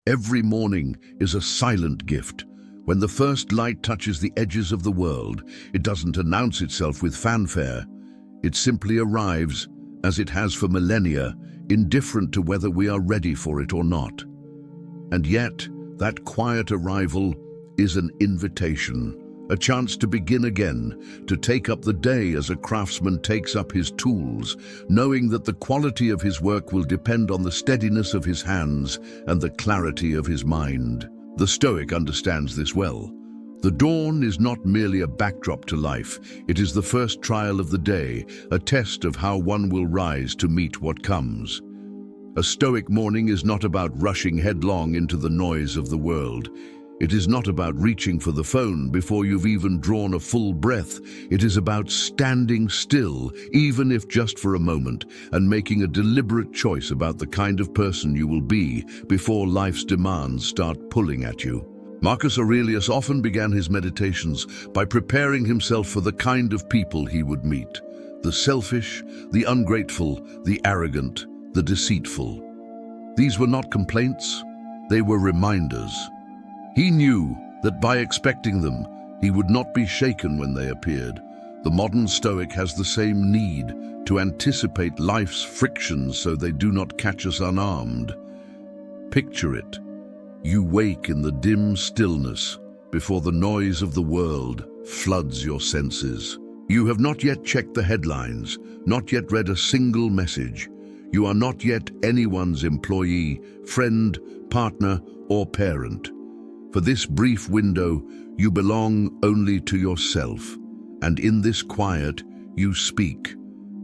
Every morning is a silent gift. When the first light touches the edges of the world, it doesn't announce itself with fanfare. It simply arrives, as it has for millennia, indifferent to whether we are ready for it or not. And yet, that quiet arrival is an invitation, a chance to begin again, to take up the day as a craftsman takes up his tools, knowing that the quality of his work will depend on the steadiness of his hands and the clarity of his mind. The Stoic understands this well. The dawn is not merely a backdrop to life, it is the first trial of the day, a test of how one will rise to meet what comes. A Stoic morning is not about rushing headlong into the noise of the world. It is not about reaching for the phone before you've even drawn a full breath. It is about standing still, even if just for a moment, and making a deliberate choice about the kind of person you will be before life's demands start pulling at you. Marcus Aurelius often began his meditations by preparing himself for the kind of people he would meet: the selfish, the ungrateful, the arrogant, the deceitful. These were not complaints, they were reminders. He knew that by expecting them, he would not be shaken when they appeared. The modern Stoic has the same need to anticipate life's frictions so they do not catch us unarmed. Picture it. You wake in the dim stillness before the noise of the world floods your senses. You have not yet checked the headlines, not yet read a single message. You are not yet anyone's employee, friend, partner, or parent. For this brief window, you belong only to yourself, and in this quiet, you speak,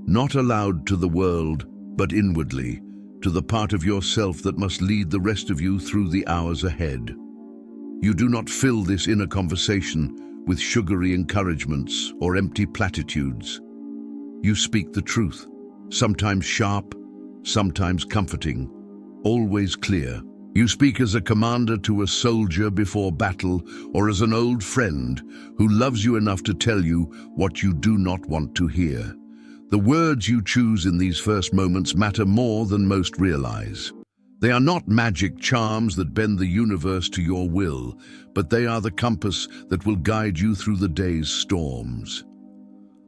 not aloud to the world, but inwardly, to the part of yourself that must lead the rest of you through the hours ahead. You do not fill this inner conversation with sugary encouragements or empty platitudes. You speak the truth, sometimes sharp, sometimes comforting, always clear. You speak as a commander to a soldier before battle, or as an old friend who loves you enough to tell you what you do not want to hear. The words you choose in these first moments matter more than most realize. They are not magic charms that bend the universe to your will, but they are the compass that will guide you through the day's storms.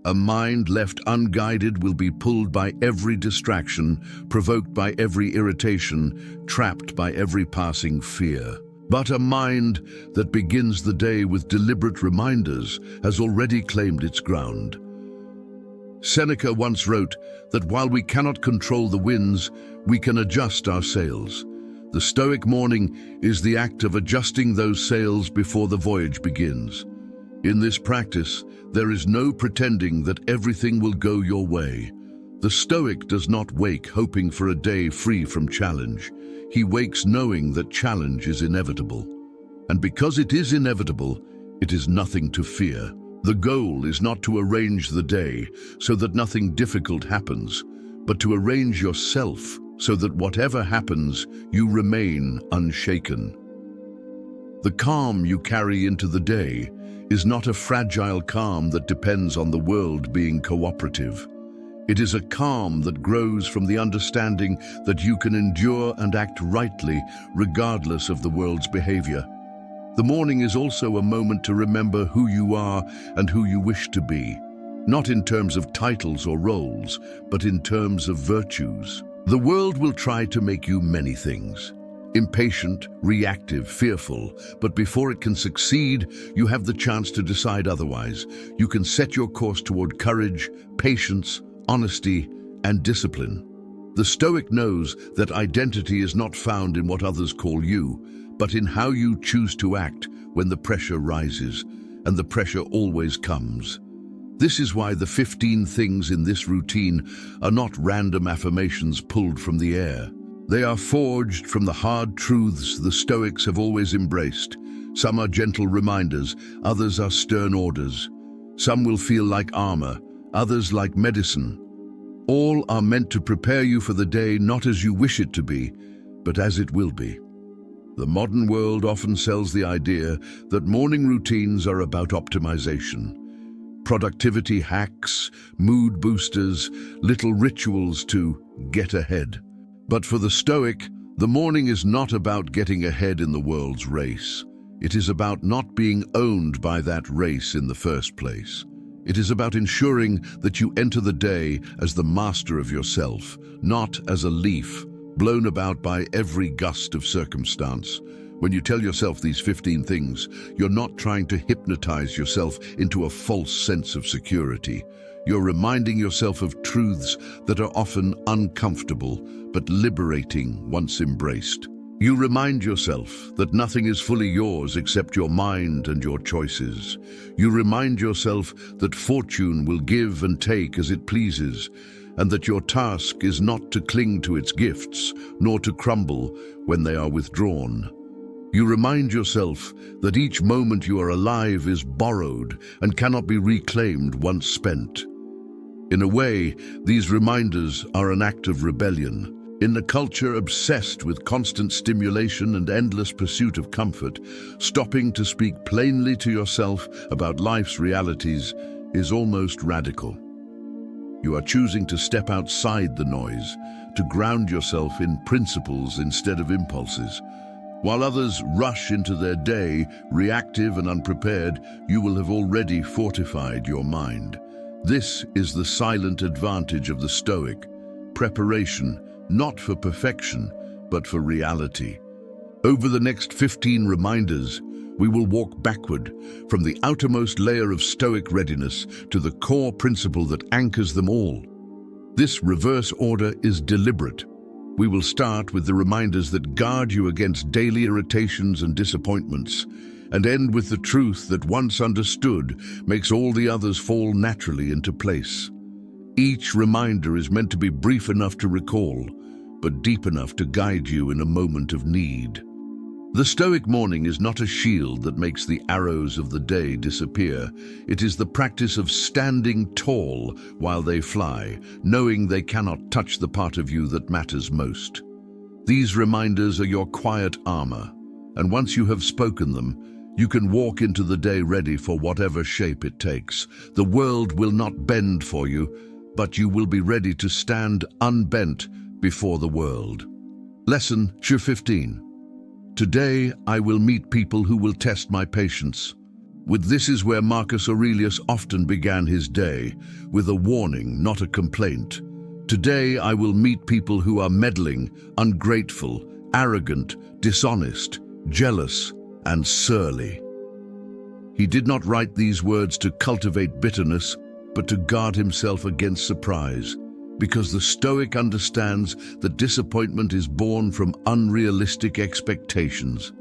A mind left unguided will be pulled by every distraction, provoked by every irritation, trapped by every passing fear. But a mind that begins the day with deliberate reminders has already claimed its ground. Seneca once wrote that while we cannot control the winds, we can adjust our sails. The Stoic morning is the act of adjusting those sails before the voyage begins. In this practice, there is no pretending that everything will go your way. The Stoic does not wake hoping for a day free from challenge. He wakes knowing that challenge is inevitable. And because it is inevitable, it is nothing to fear. The goal is not to arrange the day so that nothing difficult happens, but to arrange yourself so that whatever happens, you remain unshaken. The calm you carry into the day is not a fragile calm that depends on the world being cooperative. It is a calm that grows from the understanding that you can endure and act rightly regardless of the world's behavior. The morning is also a moment to remember who you are and who you wish to be, not in terms of titles or roles, but in terms of virtues. The world will try to make you many things. Impatient, reactive, fearful, but before it can succeed, you have the chance to decide otherwise. You can set your course toward courage, patience, honesty, and discipline. The Stoic knows that identity is not found in what others call you, but in how you choose to act when the pressure rises, and the pressure always comes. This is why the 15 things in this routine are not random affirmations pulled from the air. They are forged from the hard truths the Stoics have always embraced. Some are gentle reminders, others are stern orders. Some will feel like armor, others like medicine. All are meant to prepare you for the day not as you wish it to be, but as it will be. The modern world often sells the idea that morning routines are about optimization. Productivity hacks, mood boosters, little rituals to get ahead. But for the Stoic, The morning is not about getting ahead in the world's race. It is about not being owned by that race in the first place. It is about ensuring that you enter the day as the master of yourself, not as a leaf blown about by every gust of circumstance. When you tell yourself these 15 things, you're not trying to hypnotize yourself into a false sense of security. You're reminding yourself of truths that are often uncomfortable, but liberating once embraced. You remind yourself that nothing is fully yours except your mind and your choices. You remind yourself that fortune will give and take as it pleases, and that your task is not to cling to its gifts, nor to crumble when they are withdrawn. You remind yourself that each moment you are alive is borrowed and cannot be reclaimed once spent. In a way, these reminders are an act of rebellion. In a culture obsessed with constant stimulation and endless pursuit of comfort, stopping to speak plainly to yourself about life's realities is almost radical. You are choosing to step outside the noise, to ground yourself in principles instead of impulses. While others rush into their day, reactive and unprepared, you will have already fortified your mind. This is the silent advantage of the Stoic: preparation, not for perfection, but for reality. Over the next 15 reminders, we will walk backward from the outermost layer of Stoic readiness to the core principle that anchors them all. This reverse order is deliberate. We will start with the reminders that guard you against daily irritations and disappointments, and end with the truth that, once understood, makes all the others fall naturally into place. Each reminder is meant to be brief enough to recall, but deep enough to guide you in a moment of need. The Stoic morning is not a shield that makes the arrows of the day disappear. It is the practice of standing tall while they fly, knowing they cannot touch the part of you that matters most. These reminders are your quiet armor, and once you have spoken them, you can walk into the day ready for whatever shape it takes. The world will not bend for you, but you will be ready to stand unbent before the world. Lesson 15. Today I will meet people who will test my patience. This is where Marcus Aurelius often began his day, with a warning, not a complaint. Today I will meet people who are meddling, ungrateful, arrogant, dishonest, jealous, and surly. He did not write these words to cultivate bitterness, but to guard himself against surprise, because the Stoic understands that disappointment is born from unrealistic expectations.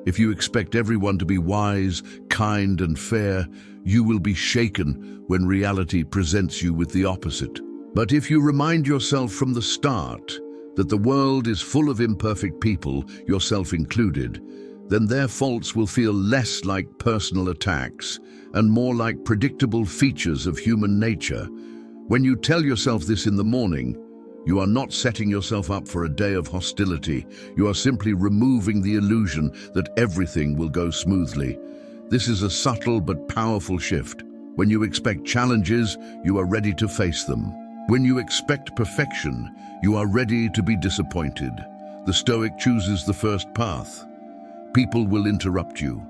If you expect everyone to be wise, kind, and fair, you will be shaken when reality presents you with the opposite. But if you remind yourself from the start that the world is full of imperfect people, yourself included, then their faults will feel less like personal attacks and more like predictable features of human nature. When you tell yourself this in the morning, you are not setting yourself up for a day of hostility. You are simply removing the illusion that everything will go smoothly. This is a subtle but powerful shift. When you expect challenges, you are ready to face them. When you expect perfection, you are ready to be disappointed. The Stoic chooses the first path. People will interrupt you.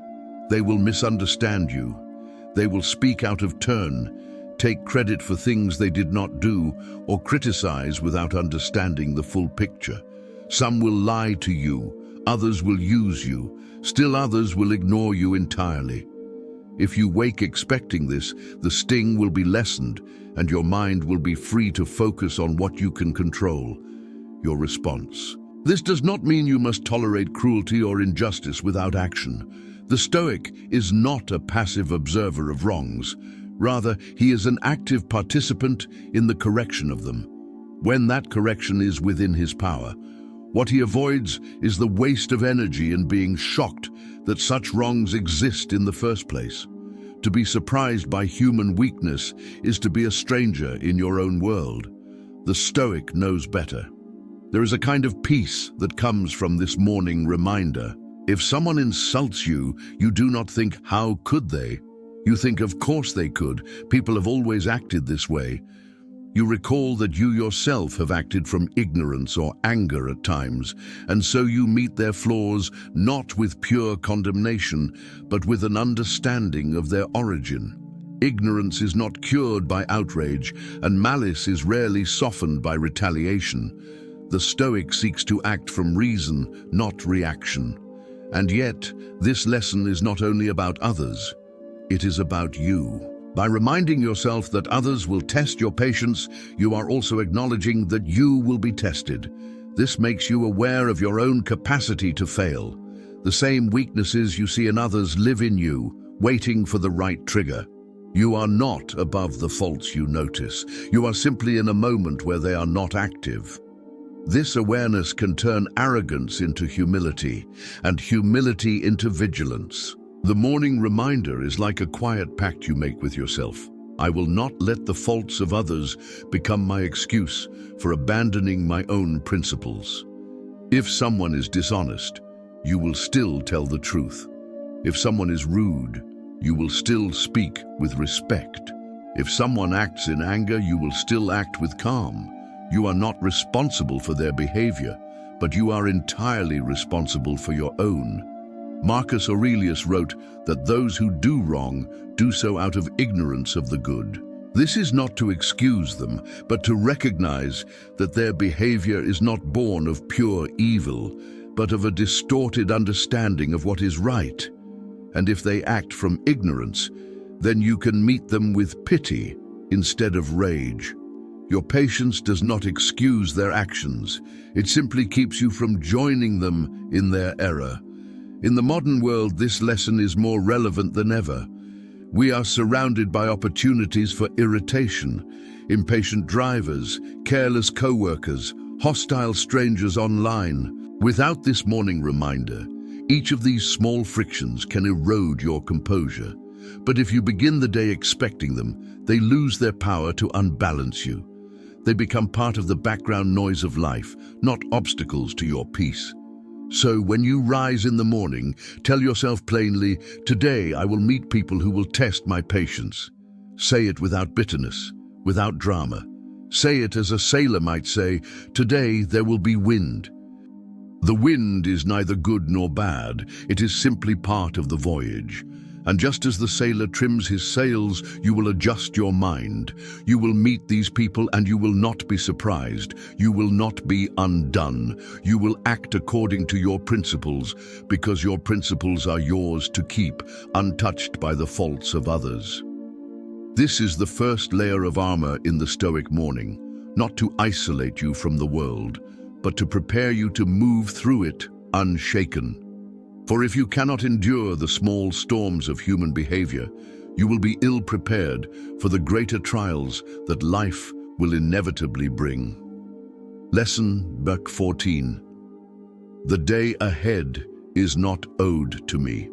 They will misunderstand you. They will speak out of turn, take credit for things they did not do, or criticize without understanding the full picture. Some will lie to you, others will use you, still others will ignore you entirely. If you wake expecting this, the sting will be lessened, and your mind will be free to focus on what you can control: your response. This does not mean you must tolerate cruelty or injustice without action. The Stoic is not a passive observer of wrongs. Rather, he is an active participant in the correction of them, when that correction is within his power. What he avoids is the waste of energy in being shocked that such wrongs exist in the first place. To be surprised by human weakness is to be a stranger in your own world. The Stoic knows better. There is a kind of peace that comes from this morning reminder. If someone insults you, you do not think, "How could they?" You think, "Of course they could. People have always acted this way." You recall that you yourself have acted from ignorance or anger at times, and so you meet their flaws not with pure condemnation, but with an understanding of their origin. Ignorance is not cured by outrage, and malice is rarely softened by retaliation. The Stoic seeks to act from reason, not reaction. And yet, this lesson is not only about others, it is about you. By reminding yourself that others will test your patience, you are also acknowledging that you will be tested. This makes you aware of your own capacity to fail. The same weaknesses you see in others live in you, waiting for the right trigger. You are not above the faults you notice. You are simply in a moment where they are not active. This awareness can turn arrogance into humility, and humility into vigilance. The morning reminder is like a quiet pact you make with yourself. I will not let the faults of others become my excuse for abandoning my own principles. If someone is dishonest, you will still tell the truth. If someone is rude, you will still speak with respect. If someone acts in anger, you will still act with calm. You are not responsible for their behavior, but you are entirely responsible for your own. Marcus Aurelius wrote that those who do wrong do so out of ignorance of the good. This is not to excuse them, but to recognize that their behavior is not born of pure evil, but of a distorted understanding of what is right. And if they act from ignorance, then you can meet them with pity instead of rage. Your patience does not excuse their actions. It simply keeps you from joining them in their error. In the modern world, this lesson is more relevant than ever. We are surrounded by opportunities for irritation, impatient drivers, careless co-workers, hostile strangers online. Without this morning reminder, each of these small frictions can erode your composure. But if you begin the day expecting them, they lose their power to unbalance you. They become part of the background noise of life, not obstacles to your peace. So when you rise in the morning, tell yourself plainly, today I will meet people who will test my patience. Say it without bitterness, without drama. Say it as a sailor might say, today there will be wind. The wind is neither good nor bad, it is simply part of the voyage. And just as the sailor trims his sails, you will adjust your mind. You will meet these people and you will not be surprised. You will not be undone. You will act according to your principles, because your principles are yours to keep, untouched by the faults of others. This is the first layer of armor in the Stoic morning, not to isolate you from the world, but to prepare you to move through it unshaken. For if you cannot endure the small storms of human behavior, you will be ill-prepared for the greater trials that life will inevitably bring. Lesson Book 14. The day ahead is not owed to me.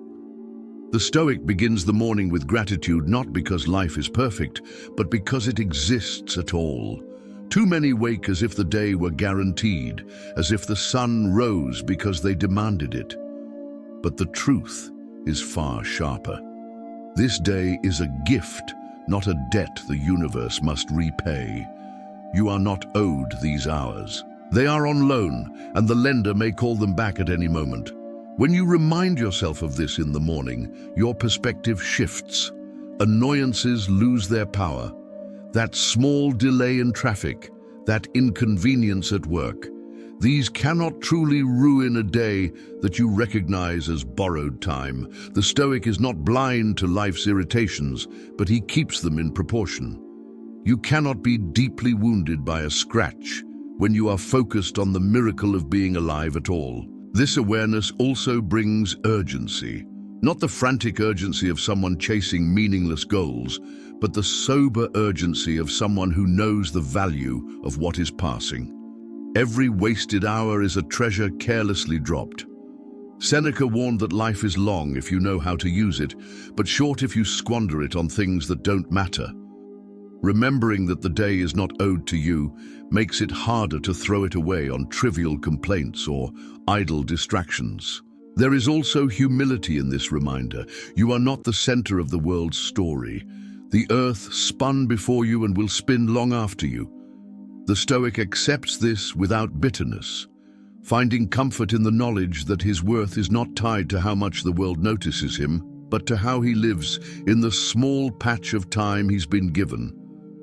The Stoic begins the morning with gratitude not because life is perfect, but because it exists at all. Too many wake as if the day were guaranteed, as if the sun rose because they demanded it. But the truth is far sharper. This day is a gift, not a debt the universe must repay. You are not owed these hours. They are on loan, and the lender may call them back at any moment. When you remind yourself of this in the morning, your perspective shifts. Annoyances lose their power. That small delay in traffic, that inconvenience at work, these cannot truly ruin a day that you recognize as borrowed time. The Stoic is not blind to life's irritations, but he keeps them in proportion. You cannot be deeply wounded by a scratch when you are focused on the miracle of being alive at all. This awareness also brings urgency, not the frantic urgency of someone chasing meaningless goals, but the sober urgency of someone who knows the value of what is passing. Every wasted hour is a treasure carelessly dropped. Seneca warned that life is long if you know how to use it, but short if you squander it on things that don't matter. Remembering that the day is not owed to you makes it harder to throw it away on trivial complaints or idle distractions. There is also humility in this reminder. You are not the center of the world's story. The earth spun before you and will spin long after you. The Stoic accepts this without bitterness, finding comfort in the knowledge that his worth is not tied to how much the world notices him, but to how he lives in the small patch of time he's been given.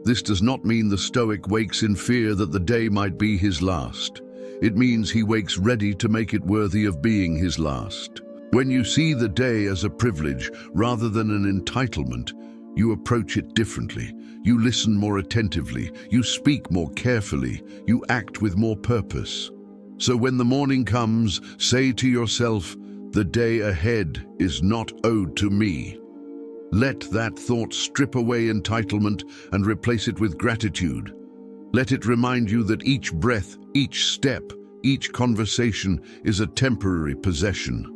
This does not mean the Stoic wakes in fear that the day might be his last. It means he wakes ready to make it worthy of being his last. When you see the day as a privilege rather than an entitlement, you approach it differently. You listen more attentively. You speak more carefully. You act with more purpose. So when the morning comes, say to yourself, "The day ahead is not owed to me." Let that thought strip away entitlement and replace it with gratitude. Let it remind you that each breath, each step, each conversation is a temporary possession.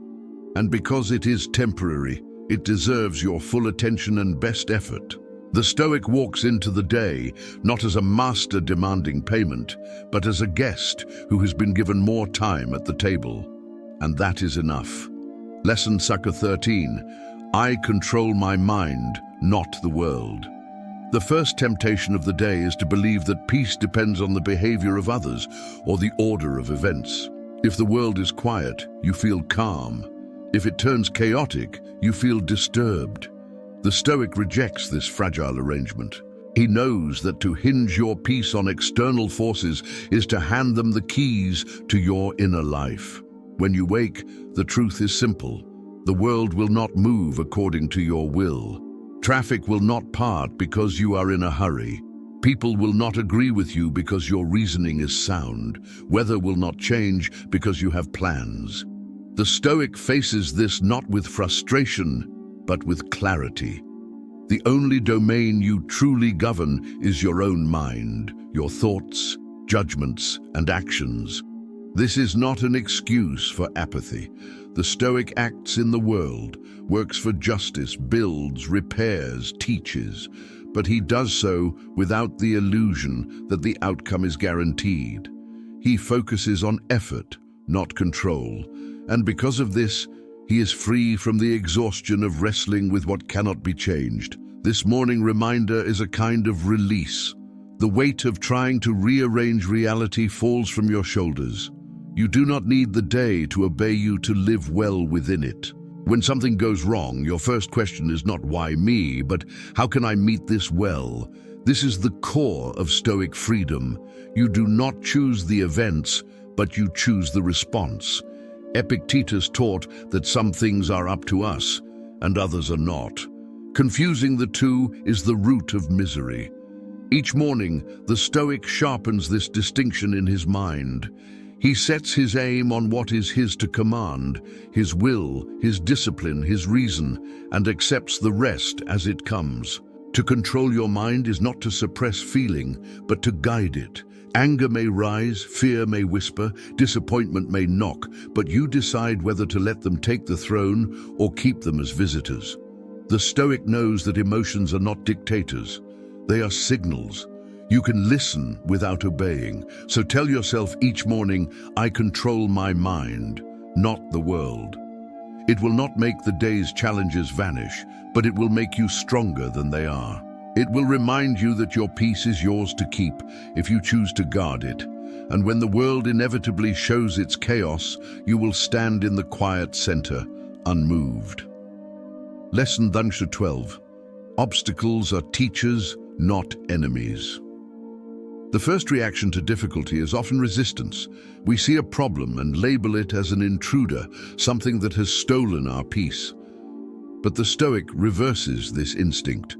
And because it is temporary, it deserves your full attention and best effort. The Stoic walks into the day not as a master demanding payment, but as a guest who has been given more time at the table. And that is enough. Lesson Sucker 13. I control my mind, not the world. The first temptation of the day is to believe that peace depends on the behavior of others or the order of events. If the world is quiet, you feel calm. If it turns chaotic, you feel disturbed. The Stoic rejects this fragile arrangement. He knows that to hinge your peace on external forces is to hand them the keys to your inner life. When you wake, the truth is simple. The world will not move according to your will. Traffic will not part because you are in a hurry. People will not agree with you because your reasoning is sound. Weather will not change because you have plans. The Stoic faces this not with frustration, but with clarity. The only domain you truly govern is your own mind, your thoughts, judgments, and actions. This is not an excuse for apathy. The Stoic acts in the world, works for justice, builds, repairs, teaches, but he does so without the illusion that the outcome is guaranteed. He focuses on effort, not control, and because of this, he is free from the exhaustion of wrestling with what cannot be changed. This morning reminder is a kind of release. The weight of trying to rearrange reality falls from your shoulders. You do not need the day to obey you to live well within it. When something goes wrong, your first question is not why me, but how can I meet this well? This is the core of Stoic freedom. You do not choose the events, but you choose the response. Epictetus taught that some things are up to us and others are not. Confusing the two is the root of misery. Each morning, the Stoic sharpens this distinction in his mind. He sets his aim on what is his to command, his will, his discipline, his reason, and accepts the rest as it comes. To control your mind is not to suppress feeling, but to guide it. Anger may rise, fear may whisper, disappointment may knock, but you decide whether to let them take the throne or keep them as visitors. The Stoic knows that emotions are not dictators. They are signals. You can listen without obeying. So tell yourself each morning, I control my mind, not the world. It will not make the day's challenges vanish, but it will make you stronger than they are. It will remind you that your peace is yours to keep if you choose to guard it. And when the world inevitably shows its chaos, you will stand in the quiet center, unmoved. Lesson 12. Obstacles are teachers, not enemies. The first reaction to difficulty is often resistance. We see a problem and label it as an intruder, something that has stolen our peace. But the Stoic reverses this instinct.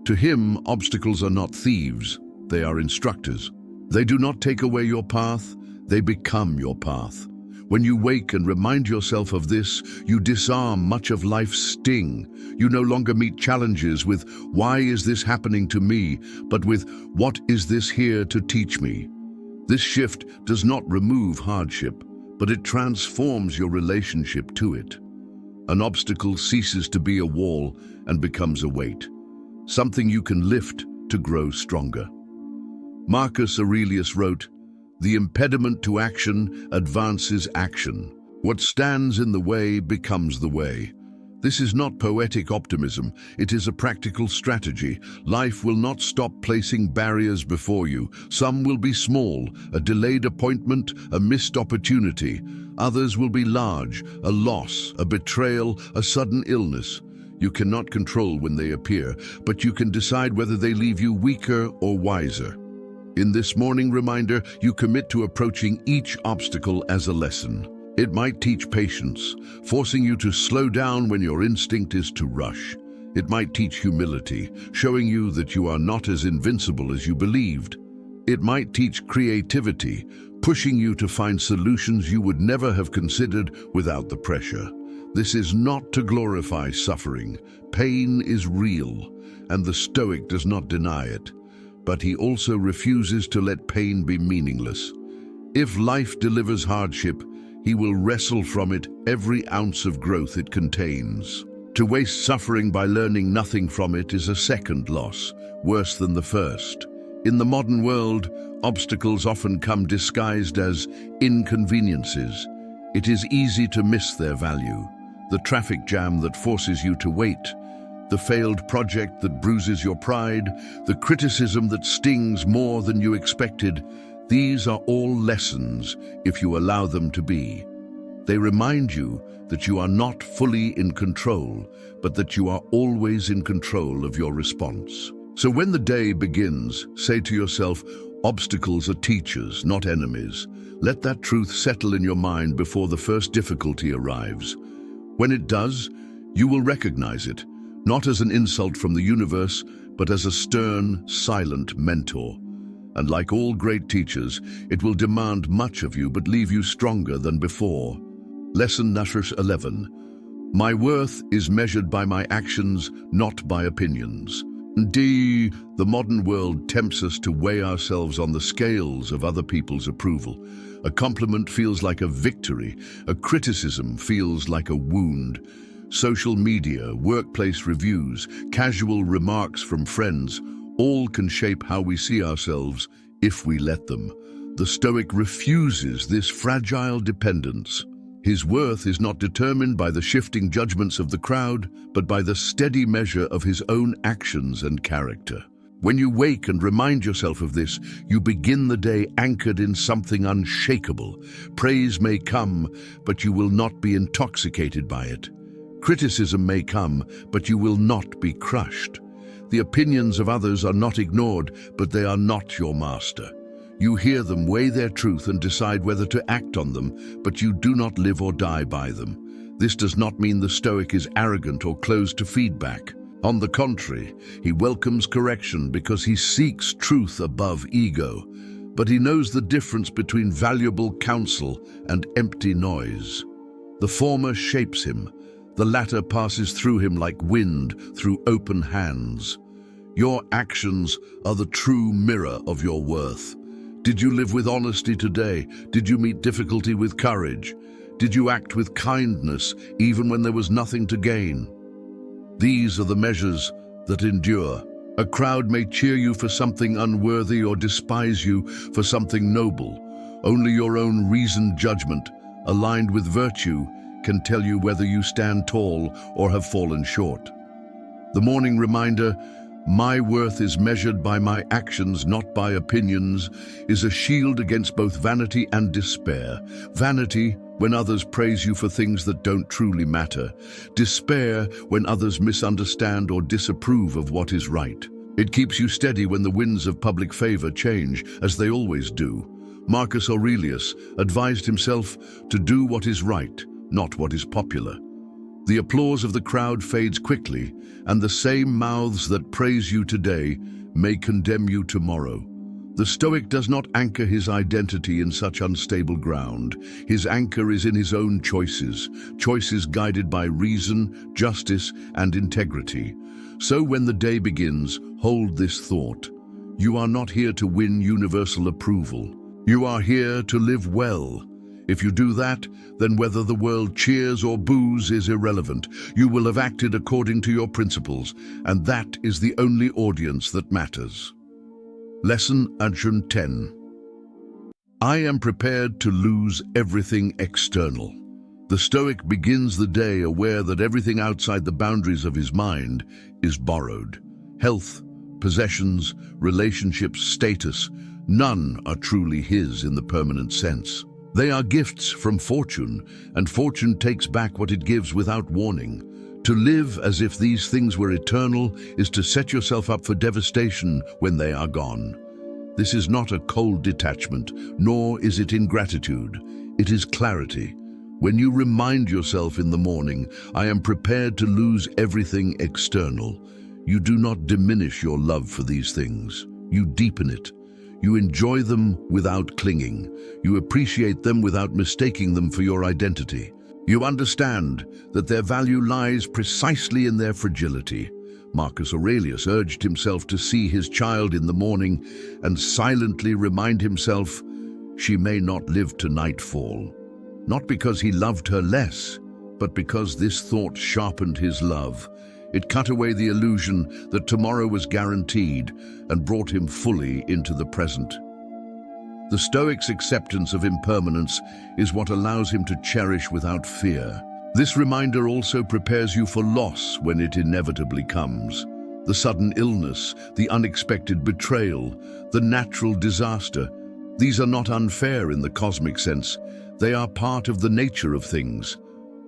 To him, obstacles are not thieves, they are instructors. They do not take away your path, they become your path. When you wake and remind yourself of this, you disarm much of life's sting. You no longer meet challenges with, why is this happening to me, but with, what is this here to teach me? This shift does not remove hardship, but it transforms your relationship to it. An obstacle ceases to be a wall and becomes a weight, something you can lift to grow stronger. Marcus Aurelius wrote, "The impediment to action advances action. What stands in the way becomes the way." This is not poetic optimism, it is a practical strategy. Life will not stop placing barriers before you. Some will be small, a delayed appointment, a missed opportunity. Others will be large, a loss, a betrayal, a sudden illness. You cannot control when they appear, but you can decide whether they leave you weaker or wiser. In this morning reminder, you commit to approaching each obstacle as a lesson. It might teach patience, forcing you to slow down when your instinct is to rush. It might teach humility, showing you that you are not as invincible as you believed. It might teach creativity, pushing you to find solutions you would never have considered without the pressure. This is not to glorify suffering. Pain is real, and the Stoic does not deny it. But he also refuses to let pain be meaningless. If life delivers hardship, he will wrestle from it every ounce of growth it contains. To waste suffering by learning nothing from it is a second loss, worse than the first. In the modern world, obstacles often come disguised as inconveniences. It is easy to miss their value. The traffic jam that forces you to wait, the failed project that bruises your pride, the criticism that stings more than you expected, these are all lessons if you allow them to be. They remind you that you are not fully in control, but that you are always in control of your response. So when the day begins, say to yourself, obstacles are teachers, not enemies. Let that truth settle in your mind before the first difficulty arrives. When it does, you will recognize it, not as an insult from the universe, but as a stern, silent mentor. And like all great teachers, it will demand much of you but leave you stronger than before. Lesson number 11. My worth is measured by my actions, not by opinions. The modern world tempts us to weigh ourselves on the scales of other people's approval. A compliment feels like a victory, a criticism feels like a wound. Social media, workplace reviews, casual remarks from friends, all can shape how we see ourselves if we let them. The Stoic refuses this fragile dependence. His worth is not determined by the shifting judgments of the crowd, but by the steady measure of his own actions and character. When you wake and remind yourself of this, you begin the day anchored in something unshakable. Praise may come, but you will not be intoxicated by it. Criticism may come, but you will not be crushed. The opinions of others are not ignored, but they are not your master. You hear them, weigh their truth, and decide whether to act on them, but you do not live or die by them. This does not mean the Stoic is arrogant or closed to feedback. On the contrary, he welcomes correction because he seeks truth above ego. But he knows the difference between valuable counsel and empty noise. The former shapes him, the latter passes through him like wind through open hands. Your actions are the true mirror of your worth. Did you live with honesty today? Did you meet difficulty with courage? Did you act with kindness even when there was nothing to gain? These are the measures that endure. A crowd may cheer you for something unworthy or despise you for something noble. Only your own reasoned judgment, aligned with virtue, can tell you whether you stand tall or have fallen short. The morning reminder, my worth is measured by my actions, not by opinions, is a shield against both vanity and despair. Vanity, when others praise you for things that don't truly matter. Despair, when others misunderstand or disapprove of what is right. It keeps you steady when the winds of public favor change, as they always do. Marcus Aurelius advised himself to do what is right, not what is popular. The applause of the crowd fades quickly, and the same mouths that praise you today may condemn you tomorrow. The Stoic does not anchor his identity in such unstable ground. His anchor is in his own choices, choices guided by reason, justice, and integrity. So when the day begins, hold this thought. You are not here to win universal approval. You are here to live well. If you do that, then whether the world cheers or boos is irrelevant. You will have acted according to your principles, and that is the only audience that matters. Lesson 10. I am prepared to lose everything external. The Stoic begins the day aware that everything outside the boundaries of his mind is borrowed. Health, possessions, relationships, status, none are truly his in the permanent sense. They are gifts from fortune, and fortune takes back what it gives without warning. To live as if these things were eternal is to set yourself up for devastation when they are gone. This is not a cold detachment, nor is it ingratitude. It is clarity. When you remind yourself in the morning, I am prepared to lose everything external, you do not diminish your love for these things. You deepen it. You enjoy them without clinging. You appreciate them without mistaking them for your identity. You understand that their value lies precisely in their fragility. Marcus Aurelius urged himself to see his child in the morning and silently remind himself, she may not live to nightfall. Not because he loved her less, but because this thought sharpened his love. It cut away the illusion that tomorrow was guaranteed and brought him fully into the present. The Stoic's acceptance of impermanence is what allows him to cherish without fear. This reminder also prepares you for loss when it inevitably comes. The sudden illness, the unexpected betrayal, the natural disaster. These are not unfair in the cosmic sense. They are part of the nature of things.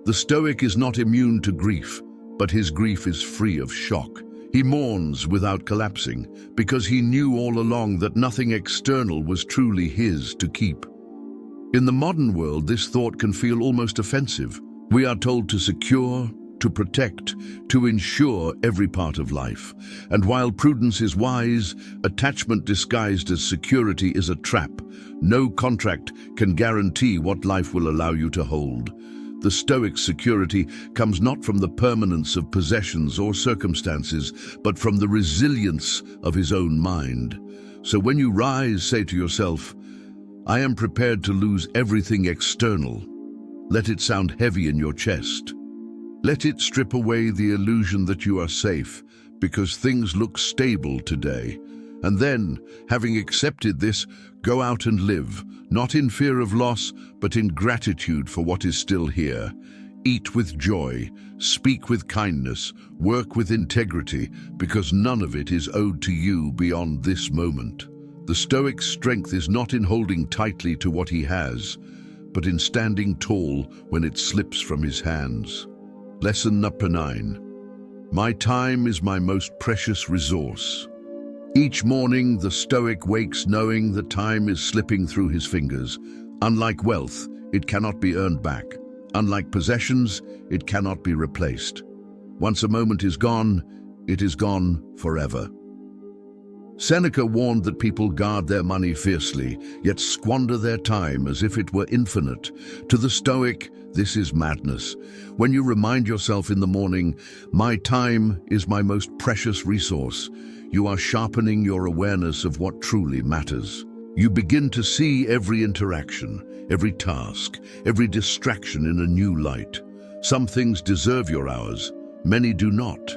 The Stoic is not immune to grief, but his grief is free of shock. He mourns without collapsing, because he knew all along that nothing external was truly his to keep. In the modern world, this thought can feel almost offensive. We are told to secure, to protect, to ensure every part of life. And while prudence is wise, attachment disguised as security is a trap. No contract can guarantee what life will allow you to hold. The Stoic security comes not from the permanence of possessions or circumstances, but from the resilience of his own mind. So when you rise, say to yourself, I am prepared to lose everything external. Let it sound heavy in your chest. Let it strip away the illusion that you are safe, because things look stable today. And then, having accepted this, go out and live, not in fear of loss, but in gratitude for what is still here. Eat with joy, speak with kindness, work with integrity, because none of it is owed to you beyond this moment. The Stoic's strength is not in holding tightly to what he has, but in standing tall when it slips from his hands. Lesson number 9. My time is my most precious resource. Each morning, the Stoic wakes knowing that time is slipping through his fingers. Unlike wealth, it cannot be earned back. Unlike possessions, it cannot be replaced. Once a moment is gone, it is gone forever. Seneca warned that people guard their money fiercely, yet squander their time as if it were infinite. To the Stoic, this is madness. When you remind yourself in the morning, my time is my most precious resource, you are sharpening your awareness of what truly matters. You begin to see every interaction, every task, every distraction in a new light. Some things deserve your hours, many do not.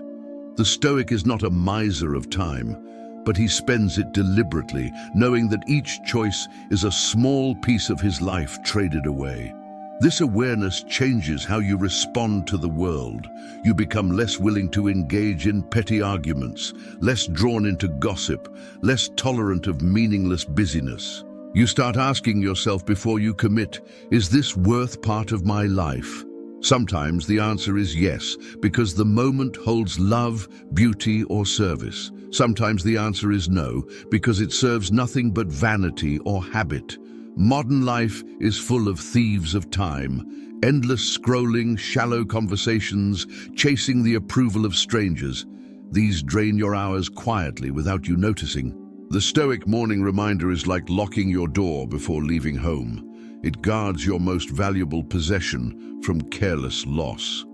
The Stoic is not a miser of time, but he spends it deliberately, knowing that each choice is a small piece of his life traded away. This awareness changes how you respond to the world. You become less willing to engage in petty arguments, less drawn into gossip, less tolerant of meaningless busyness. You start asking yourself before you commit, is this worth part of my life? Sometimes the answer is yes, because the moment holds love, beauty, or service. Sometimes the answer is no, because it serves nothing but vanity or habit. Modern life is full of thieves of time, endless scrolling, shallow conversations, chasing the approval of strangers. These drain your hours quietly without you noticing. The Stoic morning reminder is like locking your door before leaving home. It guards your most valuable possession from careless loss.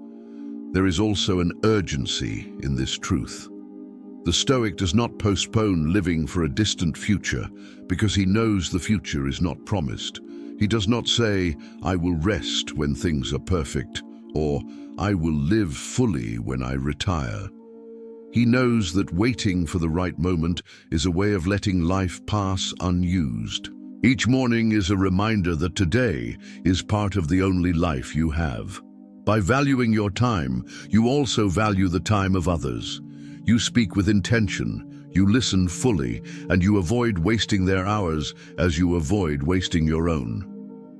There is also an urgency in this truth. The Stoic does not postpone living for a distant future because he knows the future is not promised. He does not say, I will rest when things are perfect, or I will live fully when I retire. He knows that waiting for the right moment is a way of letting life pass unused. Each morning is a reminder that today is part of the only life you have. By valuing your time, you also value the time of others. You speak with intention, you listen fully, and you avoid wasting their hours as you avoid wasting your own.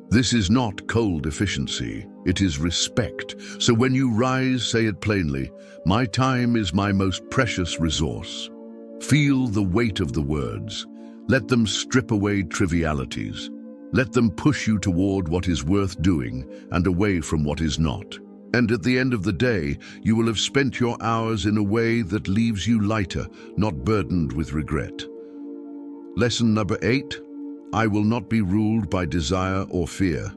This is not cold efficiency, it is respect. So when you rise, say it plainly, "My time is my most precious resource." Feel the weight of the words. Let them strip away trivialities. Let them push you toward what is worth doing and away from what is not. And at the end of the day, you will have spent your hours in a way that leaves you lighter, not burdened with regret. Lesson number 8. I will not be ruled by desire or fear.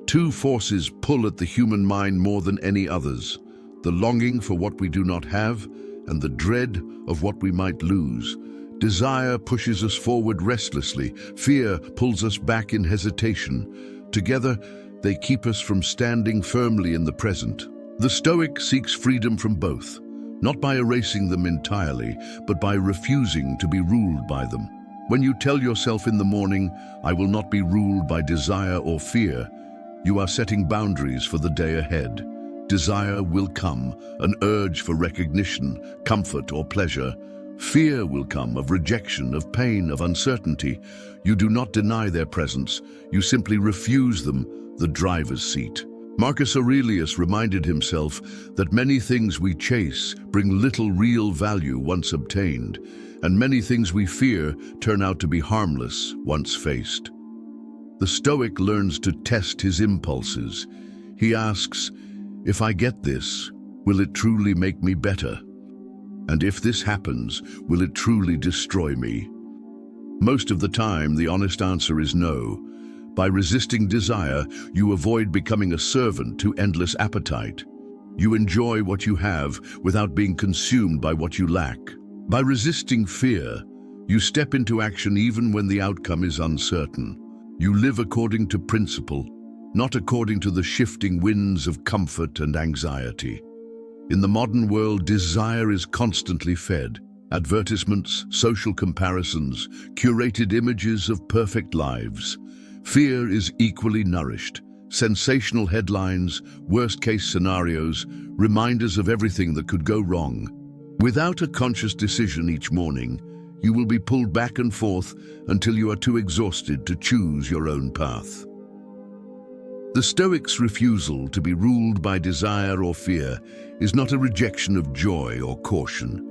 Two forces pull at the human mind more than any others: the longing for what we do not have and the dread of what we might lose. Desire pushes us forward restlessly. Fear pulls us back in hesitation. Together, they keep us from standing firmly in the present. The Stoic seeks freedom from both, not by erasing them entirely, but by refusing to be ruled by them. When you tell yourself in the morning, "I will not be ruled by desire or fear," you are setting boundaries for the day ahead. Desire will come, an urge for recognition, comfort, or pleasure. Fear will come, of rejection, of pain, of uncertainty. You do not deny their presence, you simply refuse them, the driver's seat. Marcus Aurelius reminded himself that many things we chase bring little real value once obtained, and many things we fear turn out to be harmless once faced. The Stoic learns to test his impulses. He asks, "If I get this, will it truly make me better? And if this happens, will it truly destroy me?" Most of the time, the honest answer is no. By resisting desire, you avoid becoming a servant to endless appetite. You enjoy what you have without being consumed by what you lack. By resisting fear, you step into action even when the outcome is uncertain. You live according to principle, not according to the shifting winds of comfort and anxiety. In the modern world, desire is constantly fed. Advertisements, social comparisons, curated images of perfect lives. Fear is equally nourished. Sensational headlines, worst-case scenarios, reminders of everything that could go wrong. Without a conscious decision each morning, you will be pulled back and forth until you are too exhausted to choose your own path. The Stoics' refusal to be ruled by desire or fear is not a rejection of joy or caution.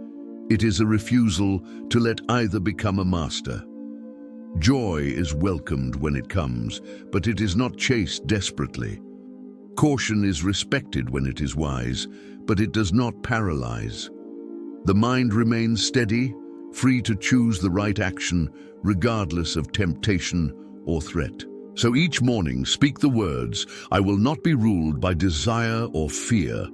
It is a refusal to let either become a master. Joy is welcomed when it comes, but it is not chased desperately. Caution is respected when it is wise, but it does not paralyze. The mind remains steady, free to choose the right action, regardless of temptation or threat. So each morning, speak the words, "I will not be ruled by desire or fear."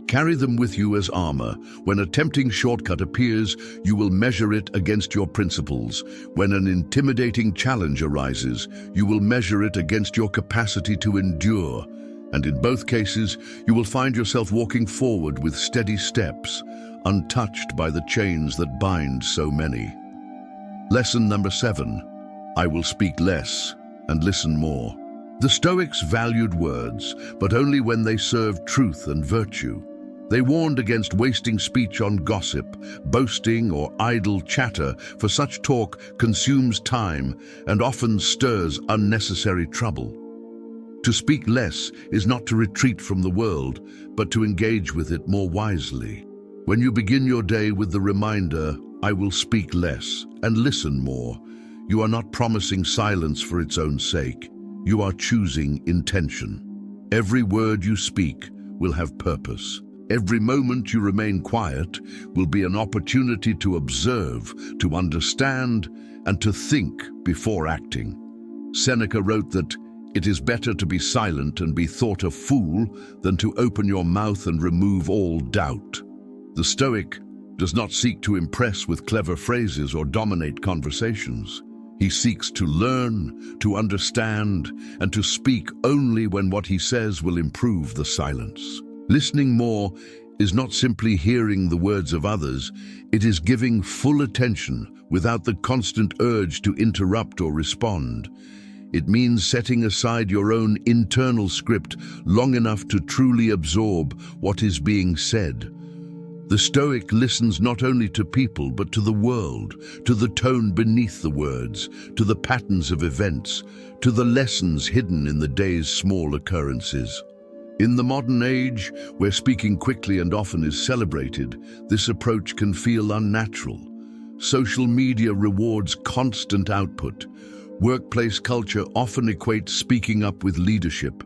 Carry them with you as armor. When a tempting shortcut appears, you will measure it against your principles. When an intimidating challenge arises, you will measure it against your capacity to endure. And in both cases, you will find yourself walking forward with steady steps, untouched by the chains that bind so many. Lesson number 7. I will speak less and listen more. The Stoics valued words, but only when they served truth and virtue. They warned against wasting speech on gossip, boasting, or idle chatter, for such talk consumes time and often stirs unnecessary trouble. To speak less is not to retreat from the world, but to engage with it more wisely. When you begin your day with the reminder, "I will speak less and listen more," you are not promising silence for its own sake. You are choosing intention. Every word you speak will have purpose. Every moment you remain quiet will be an opportunity to observe, to understand, and to think before acting. Seneca wrote that it is better to be silent and be thought a fool than to open your mouth and remove all doubt. The Stoic does not seek to impress with clever phrases or dominate conversations. He seeks to learn, to understand, and to speak only when what he says will improve the silence. Listening more is not simply hearing the words of others, it is giving full attention without the constant urge to interrupt or respond. It means setting aside your own internal script long enough to truly absorb what is being said. The Stoic listens not only to people but to the world, to the tone beneath the words, to the patterns of events, to the lessons hidden in the day's small occurrences. In the modern age, where speaking quickly and often is celebrated, this approach can feel unnatural. Social media rewards constant output. Workplace culture often equates speaking up with leadership,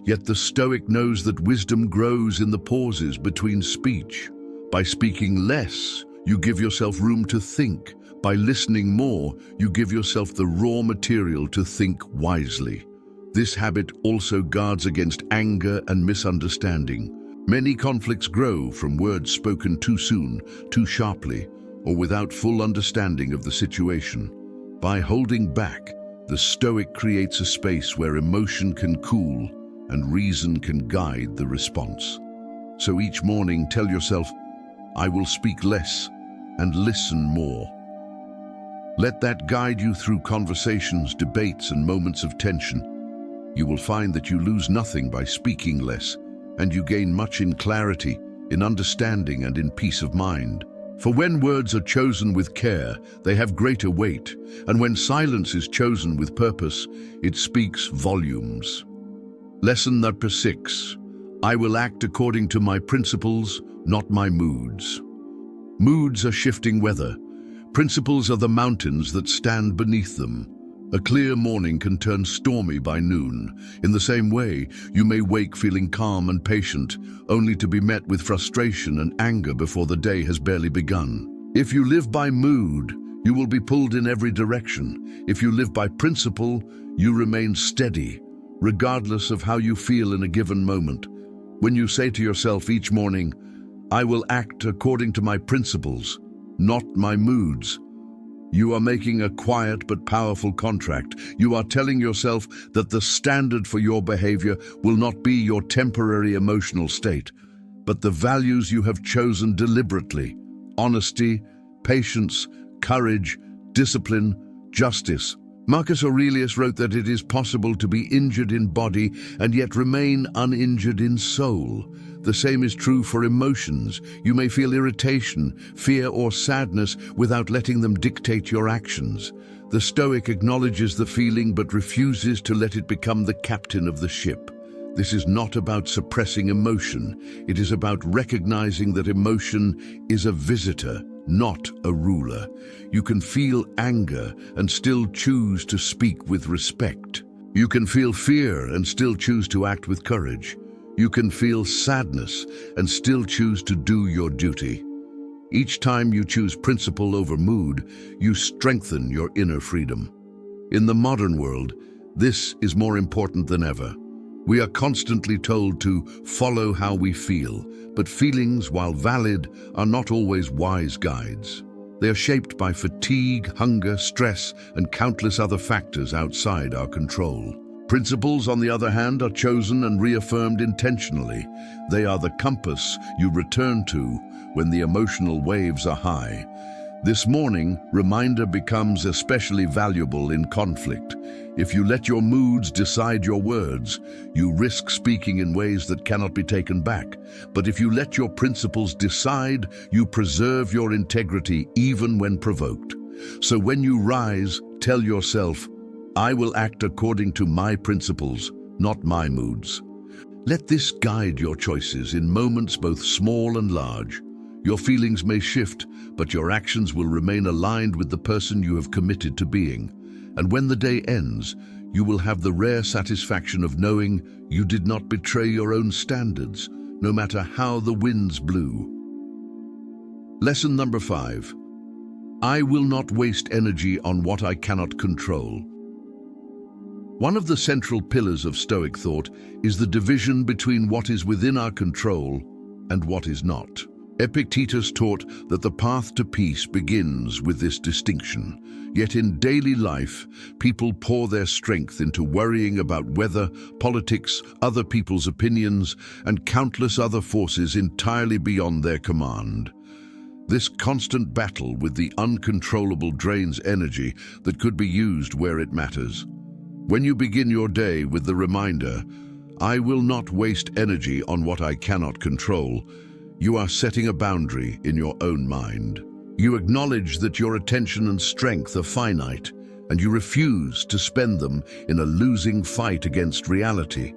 yet the Stoic knows that wisdom grows in the pauses between speech. By speaking less, you give yourself room to think. By listening more, you give yourself the raw material to think wisely. This habit also guards against anger and misunderstanding. Many conflicts grow from words spoken too soon, too sharply, or without full understanding of the situation. By holding back, the Stoic creates a space where emotion can cool and reason can guide the response. So each morning, tell yourself, I will speak less and listen more. Let that guide you through conversations, debates, and moments of tension. You will find that you lose nothing by speaking less, and you gain much in clarity, in understanding, and in peace of mind. For when words are chosen with care, they have greater weight, and when silence is chosen with purpose, it speaks volumes. Lesson number 6. I will act according to my principles, not my moods. Moods are shifting weather. Principles are the mountains that stand beneath them. A clear morning can turn stormy by noon. In the same way, you may wake feeling calm and patient, only to be met with frustration and anger before the day has barely begun. If you live by mood, you will be pulled in every direction. If you live by principle, you remain steady, regardless of how you feel in a given moment. When you say to yourself each morning, I will act according to my principles, not my moods, you are making a quiet but powerful contract. You are telling yourself that the standard for your behavior will not be your temporary emotional state, but the values you have chosen deliberately: honesty, patience, courage, discipline, justice. Marcus Aurelius wrote that it is possible to be injured in body and yet remain uninjured in soul. The same is true for emotions. You may feel irritation, fear, or sadness without letting them dictate your actions. The Stoic acknowledges the feeling but refuses to let it become the captain of the ship. This is not about suppressing emotion. It is about recognizing that emotion is a visitor, not a ruler. You can feel anger and still choose to speak with respect. You can feel fear and still choose to act with courage. You can feel sadness and still choose to do your duty. Each time you choose principle over mood, you strengthen your inner freedom. In the modern world, this is more important than ever. We are constantly told to follow how we feel, but feelings, while valid, are not always wise guides. They are shaped by fatigue, hunger, stress, and countless other factors outside our control. Principles, on the other hand, are chosen and reaffirmed intentionally. They are the compass you return to when the emotional waves are high. This morning, reminder becomes especially valuable in conflict. If you let your moods decide your words, you risk speaking in ways that cannot be taken back. But if you let your principles decide, you preserve your integrity even when provoked. So when you rise, tell yourself, I will act according to my principles, not my moods. Let this guide your choices in moments both small and large. Your feelings may shift, but your actions will remain aligned with the person you have committed to being. And when the day ends, you will have the rare satisfaction of knowing you did not betray your own standards, no matter how the winds blew. Lesson number 5. I will not waste energy on what I cannot control. One of the central pillars of Stoic thought is the division between what is within our control and what is not. Epictetus taught that the path to peace begins with this distinction. Yet in daily life, people pour their strength into worrying about weather, politics, other people's opinions, and countless other forces entirely beyond their command. This constant battle with the uncontrollable drains energy that could be used where it matters. When you begin your day with the reminder, "I will not waste energy on what I cannot control," you are setting a boundary in your own mind. You acknowledge that your attention and strength are finite, and you refuse to spend them in a losing fight against reality.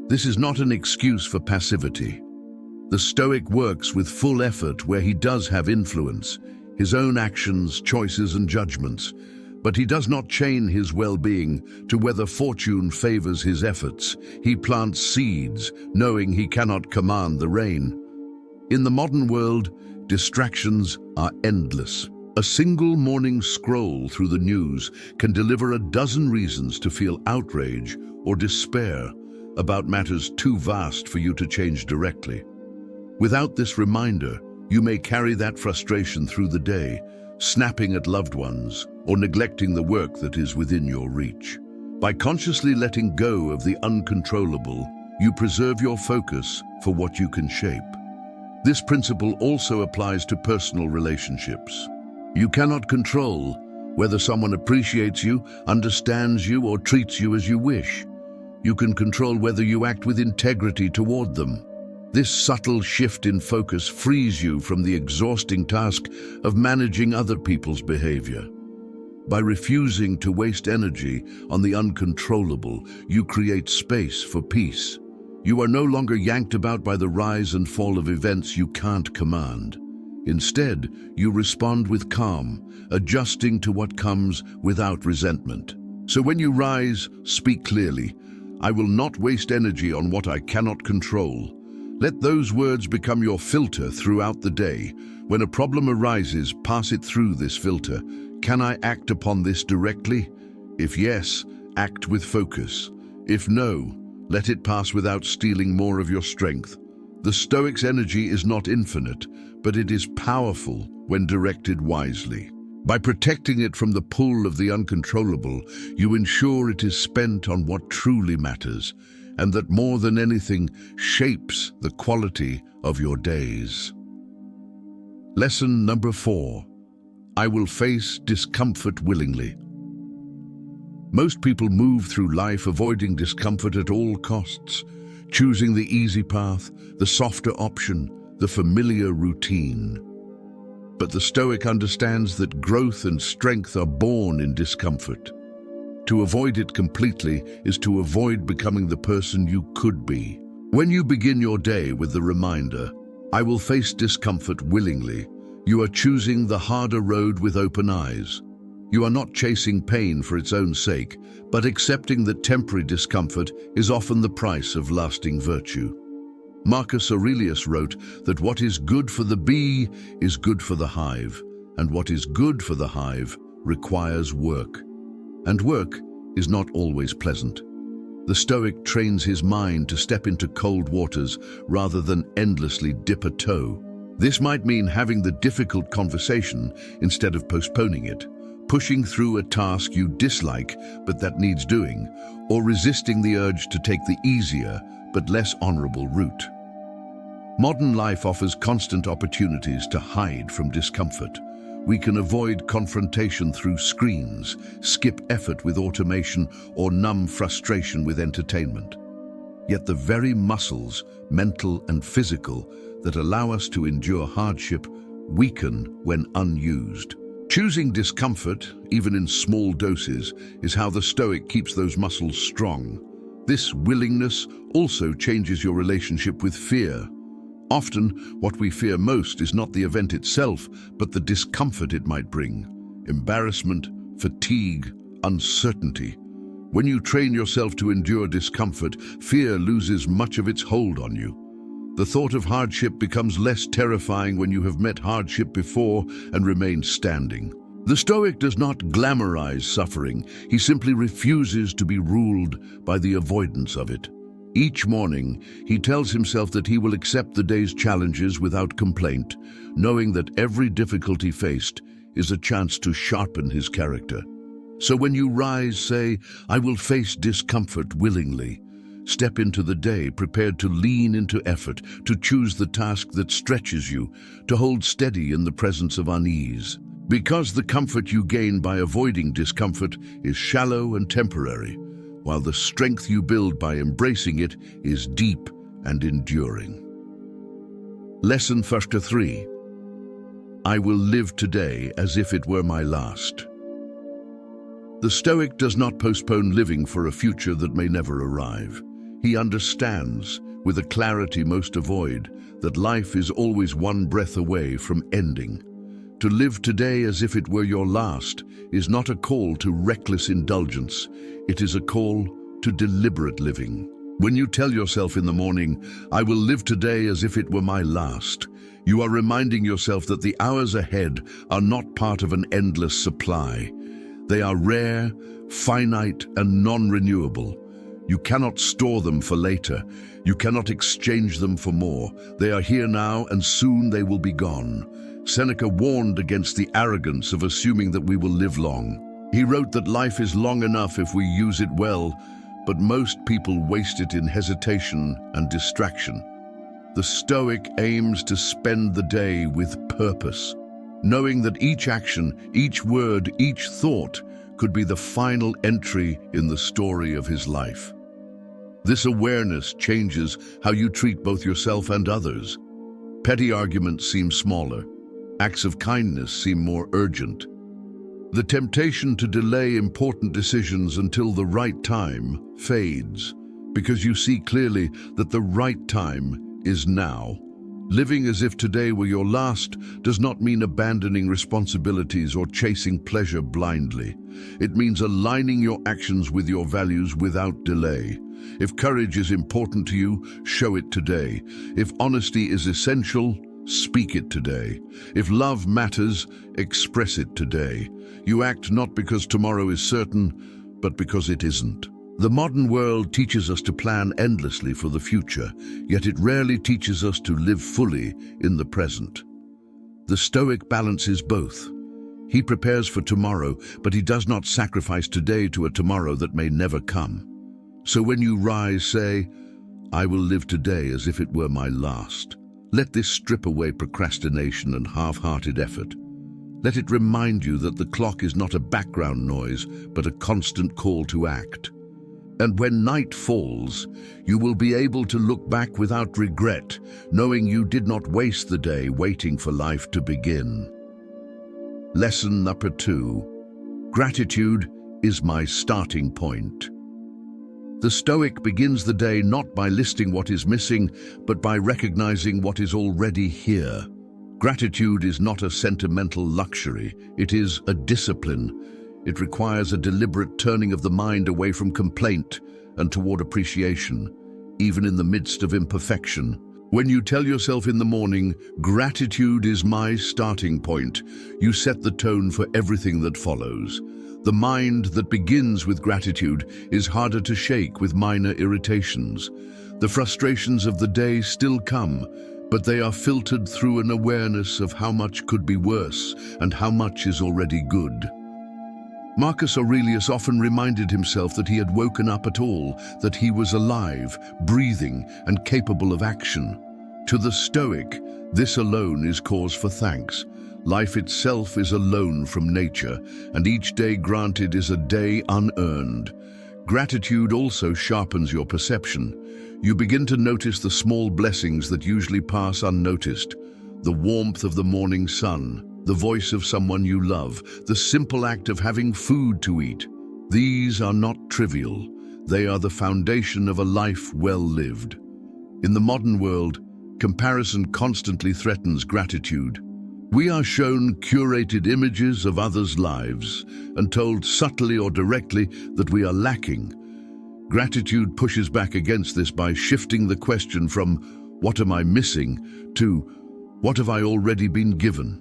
This is not an excuse for passivity. The Stoic works with full effort where he does have influence, his own actions, choices, and judgments, but he does not chain his well-being to whether fortune favors his efforts. He plants seeds, knowing he cannot command the rain. In the modern world, distractions are endless. A single morning scroll through the news can deliver a dozen reasons to feel outrage or despair about matters too vast for you to change directly. Without this reminder, you may carry that frustration through the day, snapping at loved ones or neglecting the work that is within your reach. By consciously letting go of the uncontrollable, you preserve your focus for what you can shape. This principle also applies to personal relationships. You cannot control whether someone appreciates you, understands you, or treats you as you wish. You can control whether you act with integrity toward them. This subtle shift in focus frees you from the exhausting task of managing other people's behavior. By refusing to waste energy on the uncontrollable, you create space for peace. You are no longer yanked about by the rise and fall of events you can't command. Instead, you respond with calm, adjusting to what comes without resentment. So when you rise, speak clearly. "I will not waste energy on what I cannot control." Let those words become your filter throughout the day. When a problem arises, pass it through this filter. Can I act upon this directly? If yes, act with focus. If no, let it pass without stealing more of your strength. The Stoic's energy is not infinite, but it is powerful when directed wisely. By protecting it from the pull of the uncontrollable, you ensure it is spent on what truly matters, and that more than anything shapes the quality of your days. Lesson number 4. I will face discomfort willingly. Most people move through life avoiding discomfort at all costs, choosing the easy path, the softer option, the familiar routine. But the Stoic understands that growth and strength are born in discomfort. To avoid it completely is to avoid becoming the person you could be. When you begin your day with the reminder, "I will face discomfort willingly," you are choosing the harder road with open eyes. You are not chasing pain for its own sake, but accepting that temporary discomfort is often the price of lasting virtue. Marcus Aurelius wrote that what is good for the bee is good for the hive, and what is good for the hive requires work. And work is not always pleasant. The Stoic trains his mind to step into cold waters rather than endlessly dip a toe. This might mean having the difficult conversation instead of postponing it, pushing through a task you dislike but that needs doing, or resisting the urge to take the easier but less honorable route. Modern life offers constant opportunities to hide from discomfort. We can avoid confrontation through screens, skip effort with automation, or numb frustration with entertainment. Yet the very muscles, mental and physical, that allow us to endure hardship weaken when unused. Choosing discomfort, even in small doses, is how the Stoic keeps those muscles strong. This willingness also changes your relationship with fear. Often, what we fear most is not the event itself, but the discomfort it might bring. Embarrassment, fatigue, uncertainty. When you train yourself to endure discomfort, fear loses much of its hold on you. The thought of hardship becomes less terrifying when you have met hardship before and remain standing. The Stoic does not glamorize suffering. He simply refuses to be ruled by the avoidance of it. Each morning, he tells himself that he will accept the day's challenges without complaint, knowing that every difficulty faced is a chance to sharpen his character. So when you rise, say, "I will face discomfort willingly." Step into the day prepared to lean into effort, to choose the task that stretches you, to hold steady in the presence of unease. Because the comfort you gain by avoiding discomfort is shallow and temporary, while the strength you build by embracing it is deep and enduring. Lesson 3. I will live today as if it were my last. The Stoic does not postpone living for a future that may never arrive. He understands, with a clarity most avoid, that life is always one breath away from ending. To live today as if it were your last is not a call to reckless indulgence. It is a call to deliberate living. When you tell yourself in the morning, "I will live today as if it were my last," you are reminding yourself that the hours ahead are not part of an endless supply. They are rare, finite, and non-renewable. You cannot store them for later. You cannot exchange them for more. They are here now, and soon they will be gone. Seneca warned against the arrogance of assuming that we will live long. He wrote that life is long enough if we use it well, but most people waste it in hesitation and distraction. The Stoic aims to spend the day with purpose, knowing that each action, each word, each thought could be the final entry in the story of his life. This awareness changes how you treat both yourself and others. Petty arguments seem smaller. Acts of kindness seem more urgent. The temptation to delay important decisions until the right time fades, because you see clearly that the right time is now. Living as if today were your last does not mean abandoning responsibilities or chasing pleasure blindly. It means aligning your actions with your values without delay. If courage is important to you, show it today. If honesty is essential, speak it today. If love matters, express it today. You act not because tomorrow is certain, but because it isn't. The modern world teaches us to plan endlessly for the future, yet it rarely teaches us to live fully in the present. The Stoic balances both. He prepares for tomorrow, but he does not sacrifice today to a tomorrow that may never come. So when you rise, say, "I will live today as if it were my last." Let this strip away procrastination and half-hearted effort. Let it remind you that the clock is not a background noise, but a constant call to act. And when night falls, you will be able to look back without regret, knowing you did not waste the day waiting for life to begin. Lesson number 2. Gratitude is my starting point. The Stoic begins the day not by listing what is missing, but by recognizing what is already here. Gratitude is not a sentimental luxury, it is a discipline. It requires a deliberate turning of the mind away from complaint and toward appreciation, even in the midst of imperfection. When you tell yourself in the morning, "Gratitude is my starting point," you set the tone for everything that follows. The mind that begins with gratitude is harder to shake with minor irritations. The frustrations of the day still come, but they are filtered through an awareness of how much could be worse and how much is already good. Marcus Aurelius often reminded himself that he had woken up at all, that he was alive, breathing, and capable of action. To the Stoic, this alone is cause for thanks. Life itself is a loan from nature, and each day granted is a day unearned. Gratitude also sharpens your perception. You begin to notice the small blessings that usually pass unnoticed. The warmth of the morning sun, the voice of someone you love, the simple act of having food to eat. These are not trivial. They are the foundation of a life well lived. In the modern world, comparison constantly threatens gratitude. We are shown curated images of others' lives and told subtly or directly that we are lacking. Gratitude pushes back against this by shifting the question from "what am I missing?" to "what have I already been given?"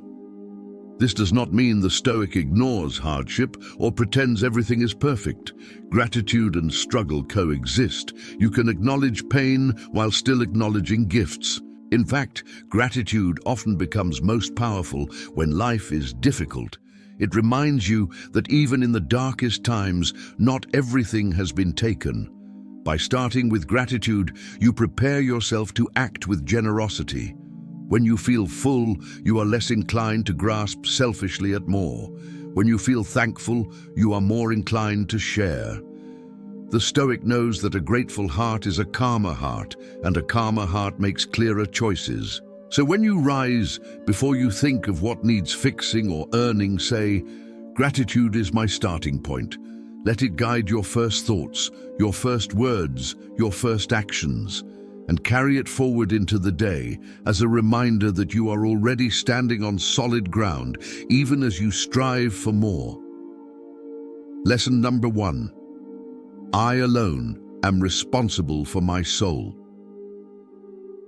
This does not mean the Stoic ignores hardship or pretends everything is perfect. Gratitude and struggle coexist. You can acknowledge pain while still acknowledging gifts. In fact, gratitude often becomes most powerful when life is difficult. It reminds you that even in the darkest times, not everything has been taken. By starting with gratitude, you prepare yourself to act with generosity. When you feel full, you are less inclined to grasp selfishly at more. When you feel thankful, you are more inclined to share. The Stoic knows that a grateful heart is a calmer heart, and a calmer heart makes clearer choices. So when you rise, before you think of what needs fixing or earning, say, "Gratitude is my starting point." Let it guide your first thoughts, your first words, your first actions, and carry it forward into the day as a reminder that you are already standing on solid ground, even as you strive for more. Lesson number 1. I alone am responsible for my soul.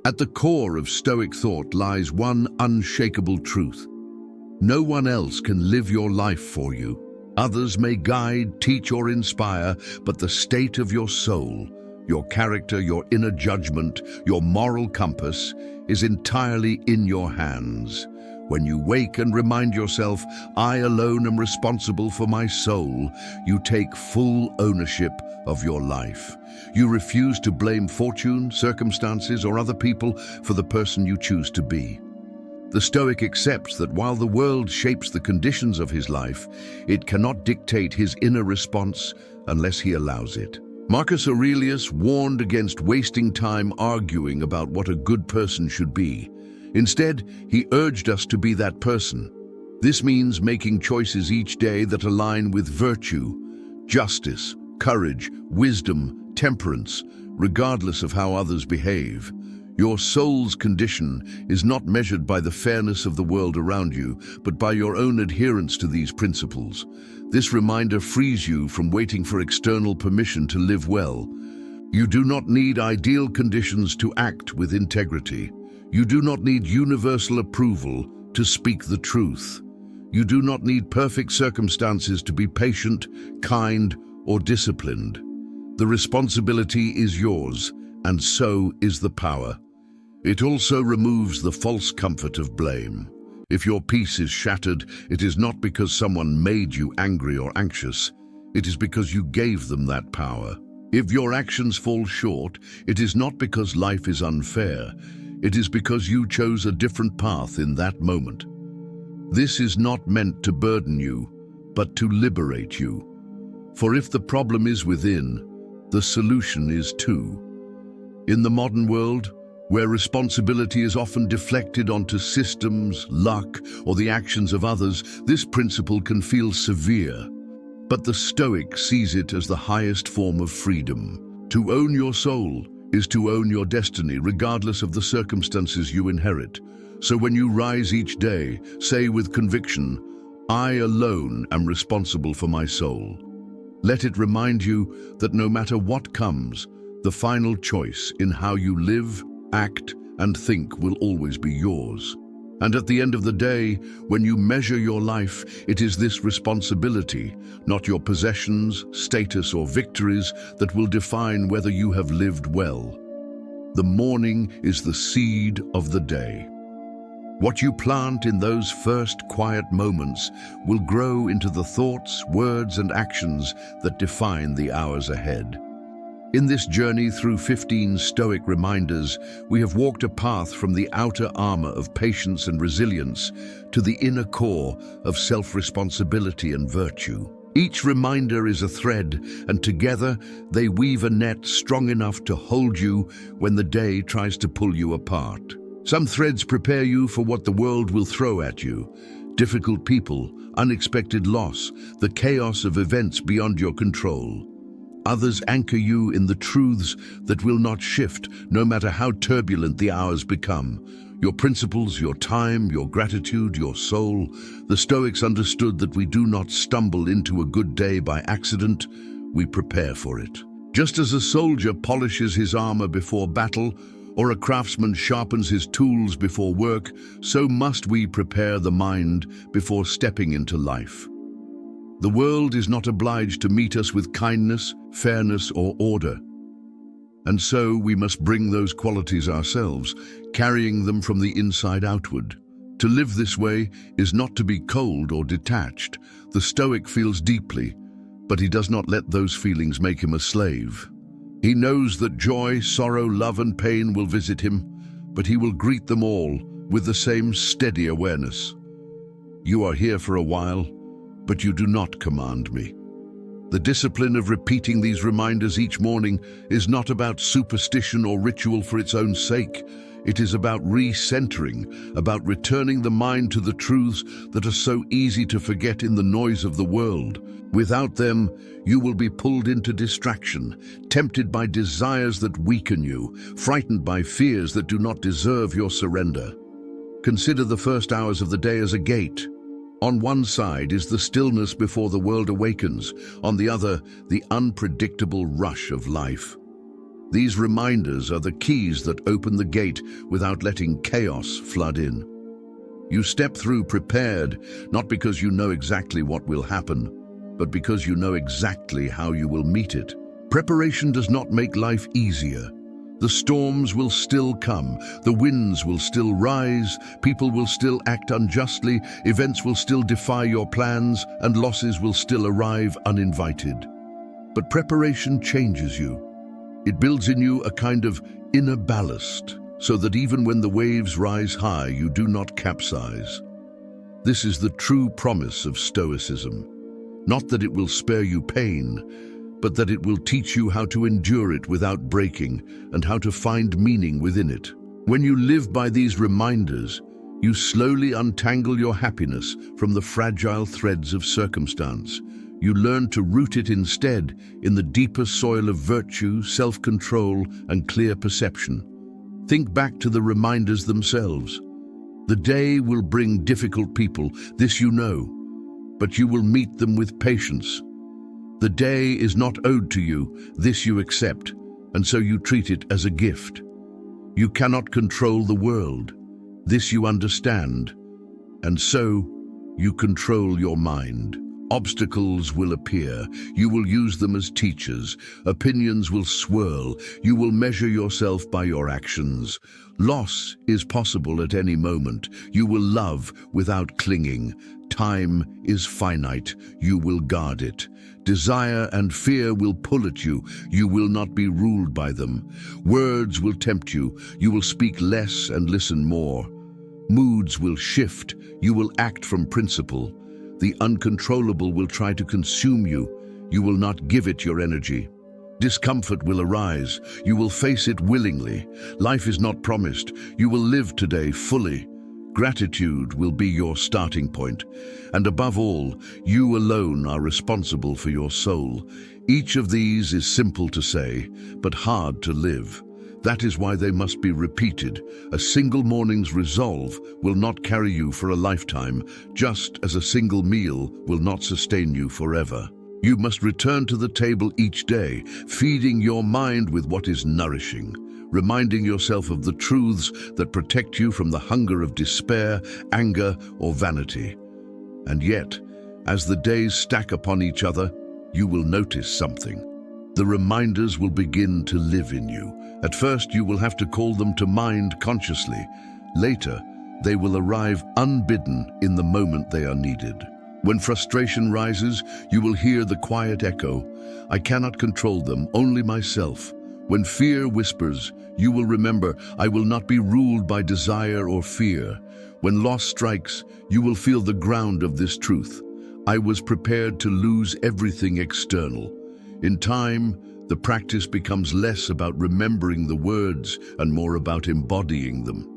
At the core of Stoic thought lies one unshakable truth. No one else can live your life for you. Others may guide, teach, or inspire, but the state of your soul, your character, your inner judgment, your moral compass is entirely in your hands. When you wake and remind yourself, "I alone am responsible for my soul," you take full ownership of your life. You refuse to blame fortune, circumstances, or other people for the person you choose to be. The Stoic accepts that while the world shapes the conditions of his life, it cannot dictate his inner response unless he allows it. Marcus Aurelius warned against wasting time arguing about what a good person should be. Instead, he urged us to be that person. This means making choices each day that align with virtue, justice, courage, wisdom, temperance, regardless of how others behave. Your soul's condition is not measured by the fairness of the world around you, but by your own adherence to these principles. This reminder frees you from waiting for external permission to live well. You do not need ideal conditions to act with integrity. You do not need universal approval to speak the truth. You do not need perfect circumstances to be patient, kind, or disciplined. The responsibility is yours, and so is the power. It also removes the false comfort of blame. If your peace is shattered, it is not because someone made you angry or anxious. It is because you gave them that power. If your actions fall short, it is not because life is unfair. It is because you chose a different path in that moment. This is not meant to burden you, but to liberate you. For if the problem is within, the solution is too. In the modern world, where responsibility is often deflected onto systems, luck, or the actions of others, this principle can feel severe. But the Stoic sees it as the highest form of freedom. To own your soul is to own your destiny, regardless of the circumstances you inherit. So when you rise each day, say with conviction, "I alone am responsible for my soul." Let it remind you that no matter what comes, the final choice in how you live, act, and think will always be yours. And at the end of the day, when you measure your life, it is this responsibility, not your possessions, status, or victories, that will define whether you have lived well. The morning is the seed of the day. What you plant in those first quiet moments will grow into the thoughts, words, and actions that define the hours ahead. In this journey through 15 Stoic reminders, we have walked a path from the outer armor of patience and resilience to the inner core of self-responsibility and virtue. Each reminder is a thread, and together they weave a net strong enough to hold you when the day tries to pull you apart. Some threads prepare you for what the world will throw at you: difficult people, unexpected loss, the chaos of events beyond your control. Others anchor you in the truths that will not shift, no matter how turbulent the hours become. Your principles, your time, your gratitude, your soul. The Stoics understood that we do not stumble into a good day by accident, we prepare for it. Just as a soldier polishes his armor before battle, or a craftsman sharpens his tools before work, so must we prepare the mind before stepping into life. The world is not obliged to meet us with kindness, fairness, or order. And so we must bring those qualities ourselves, carrying them from the inside outward. To live this way is not to be cold or detached. The Stoic feels deeply, but he does not let those feelings make him a slave. He knows that joy, sorrow, love, and pain will visit him, but he will greet them all with the same steady awareness. You are here for a while, but you do not command me. The discipline of repeating these reminders each morning is not about superstition or ritual for its own sake. It is about recentering, about returning the mind to the truths that are so easy to forget in the noise of the world. Without them, you will be pulled into distraction, tempted by desires that weaken you, frightened by fears that do not deserve your surrender. Consider the first hours of the day as a gate. On one side is the stillness before the world awakens, on the other, the unpredictable rush of life. These reminders are the keys that open the gate without letting chaos flood in. You step through prepared, not because you know exactly what will happen, but because you know exactly how you will meet it. Preparation does not make life easier. The storms will still come, the winds will still rise, people will still act unjustly, events will still defy your plans, and losses will still arrive uninvited. But preparation changes you. It builds in you a kind of inner ballast, so that even when the waves rise high, you do not capsize. This is the true promise of Stoicism. Not that it will spare you pain, but that it will teach you how to endure it without breaking and how to find meaning within it. When you live by these reminders, you slowly untangle your happiness from the fragile threads of circumstance. You learn to root it instead in the deeper soil of virtue, self-control, and clear perception. Think back to the reminders themselves. The day will bring difficult people, this you know, but you will meet them with patience. The day is not owed to you, this you accept, and so you treat it as a gift. You cannot control the world, this you understand, and so you control your mind. Obstacles will appear, you will use them as teachers, opinions will swirl, you will measure yourself by your actions. Loss is possible at any moment, you will love without clinging. Time is finite, you will guard it. Desire and fear will pull at you, you will not be ruled by them. Words will tempt you, you will speak less and listen more. Moods will shift, you will act from principle. The uncontrollable will try to consume you, you will not give it your energy. Discomfort will arise, you will face it willingly. Life is not promised, you will live today fully. Gratitude will be your starting point, and above all, you alone are responsible for your soul. Each of these is simple to say, but hard to live. That is why they must be repeated. A single morning's resolve will not carry you for a lifetime, just as a single meal will not sustain you forever. You must return to the table each day, feeding your mind with what is nourishing, reminding yourself of the truths that protect you from the hunger of despair, anger, or vanity. And yet, as the days stack upon each other, you will notice something. The reminders will begin to live in you. At first, you will have to call them to mind consciously. Later, they will arrive unbidden in the moment they are needed. When frustration rises, you will hear the quiet echo, "I cannot control them, only myself." When fear whispers, you will remember, "I will not be ruled by desire or fear." When loss strikes, you will feel the ground of this truth. "I was prepared to lose everything external." In time, the practice becomes less about remembering the words and more about embodying them.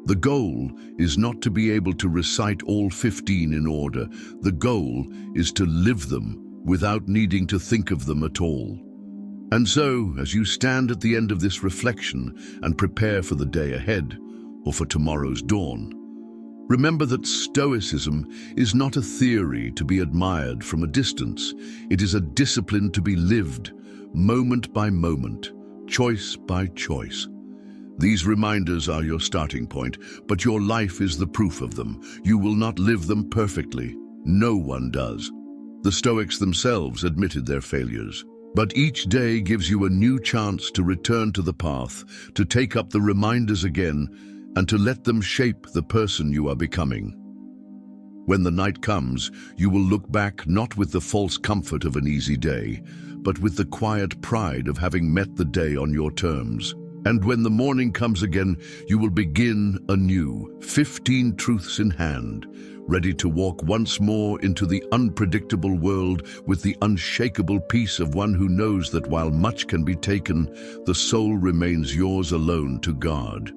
The goal is not to be able to recite all 15 in order. The goal is to live them without needing to think of them at all. And so, as you stand at the end of this reflection and prepare for the day ahead, or for tomorrow's dawn, remember that Stoicism is not a theory to be admired from a distance. It is a discipline to be lived, moment by moment, choice by choice. These reminders are your starting point, but your life is the proof of them. You will not live them perfectly. No one does. The Stoics themselves admitted their failures. But each day gives you a new chance to return to the path, to take up the reminders again, and to let them shape the person you are becoming. When the night comes, you will look back not with the false comfort of an easy day, but with the quiet pride of having met the day on your terms. And when the morning comes again, you will begin anew, 15 truths in hand, ready to walk once more into the unpredictable world with the unshakable peace of one who knows that while much can be taken, the soul remains yours alone to guard.